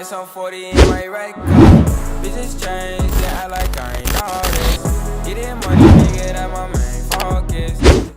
and some 40 in my right car. Bitches change, they act like I ain't all this. Getting money, nigga, that my main focus.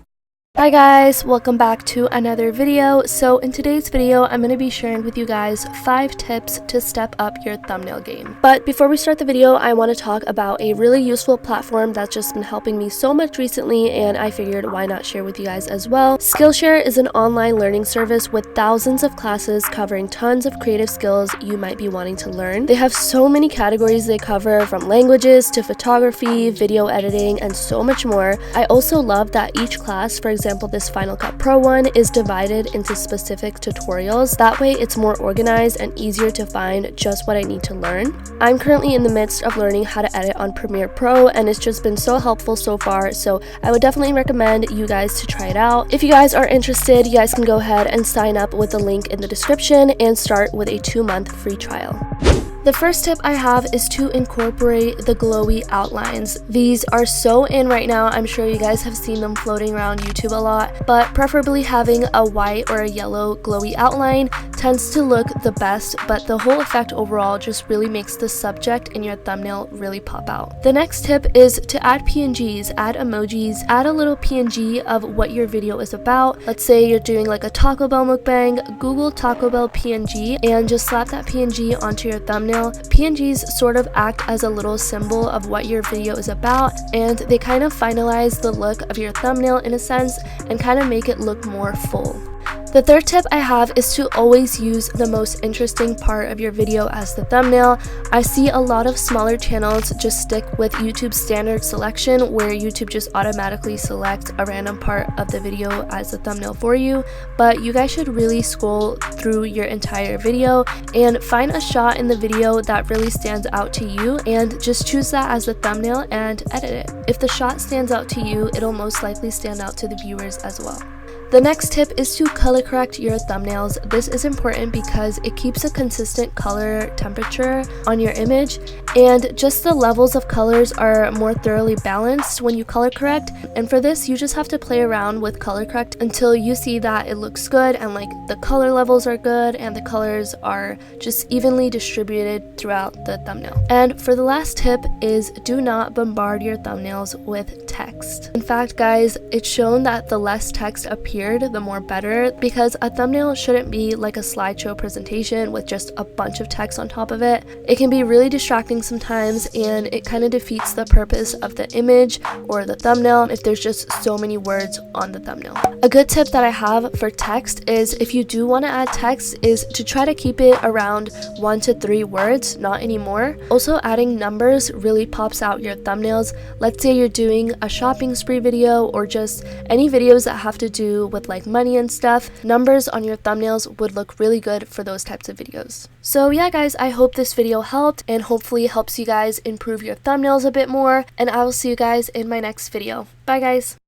Hi guys, welcome back to another video. So in today's video, I'm going to be sharing with you guys 5 tips to step up your thumbnail game. But before we start the video, I want to talk about a really useful platform that's just been helping me so much recently, and I figured why not share with you guys as well. Skillshare is an online learning service with thousands of classes covering tons of creative skills you might be wanting to learn. They have so many categories they cover, from languages to photography, video editing, and so much more. I also love that each class, for example this Final Cut Pro one, is divided into specific tutorials. That way it's more organized and easier to find just what I need to learn. I'm currently in the midst of learning how to edit on Premiere Pro, and it's just been so helpful so far, so I would definitely recommend you guys to try it out. If you guys are interested, you guys can go ahead and sign up with the link in the description and start with a 2-month free trial. The first tip I have is to incorporate the glowy outlines. These are so in right now. I'm sure you guys have seen them floating around YouTube a lot, but preferably having a white or a yellow glowy outline tends to look the best, but the whole effect overall just really makes the subject in your thumbnail really pop out. The next tip is to add PNGs, add emojis, add a little PNG of what your video is about. Let's say you're doing like a Taco Bell mukbang, Google Taco Bell PNG and just slap that PNG onto your thumbnail. PNGs sort of act as a little symbol of what your video is about, and they kind of finalize the look of your thumbnail in a sense and kind of make it look more full. The third tip I have is to always use the most interesting part of your video as the thumbnail. I see a lot of smaller channels just stick with YouTube's standard selection, where YouTube just automatically selects a random part of the video as the thumbnail for you, but you guys should really scroll through your entire video and find a shot in the video that really stands out to you and just choose that as the thumbnail and edit it. If the shot stands out to you, it'll most likely stand out to the viewers as well. The next tip is to color correct your thumbnails. This is important because it keeps a consistent color temperature on your image, and just the levels of colors are more thoroughly balanced when you color correct. And for this, you just have to play around with color correct until you see that it looks good and like the color levels are good and the colors are just evenly distributed throughout the thumbnail. And for the last tip is do not bombard your thumbnails with text. In fact, guys, it's shown that the less text appears, the more better, because a thumbnail shouldn't be like a slideshow presentation with just a bunch of text on top of it. It can be really distracting sometimes, and it kind of defeats the purpose of the image or the thumbnail if there's just so many words on the thumbnail. A good tip that I have for text is, if you do want to add text, is to try to keep it around 1 to 3 words, not anymore. Also, adding numbers really pops out your thumbnails. Let's say you're doing a shopping spree video or just any videos that have to do with like money and stuff. Numbers on your thumbnails would look really good for those types of videos. So yeah guys, I hope this video helped and hopefully helps you guys improve your thumbnails a bit more, and I will see you guys in my next video. Bye guys!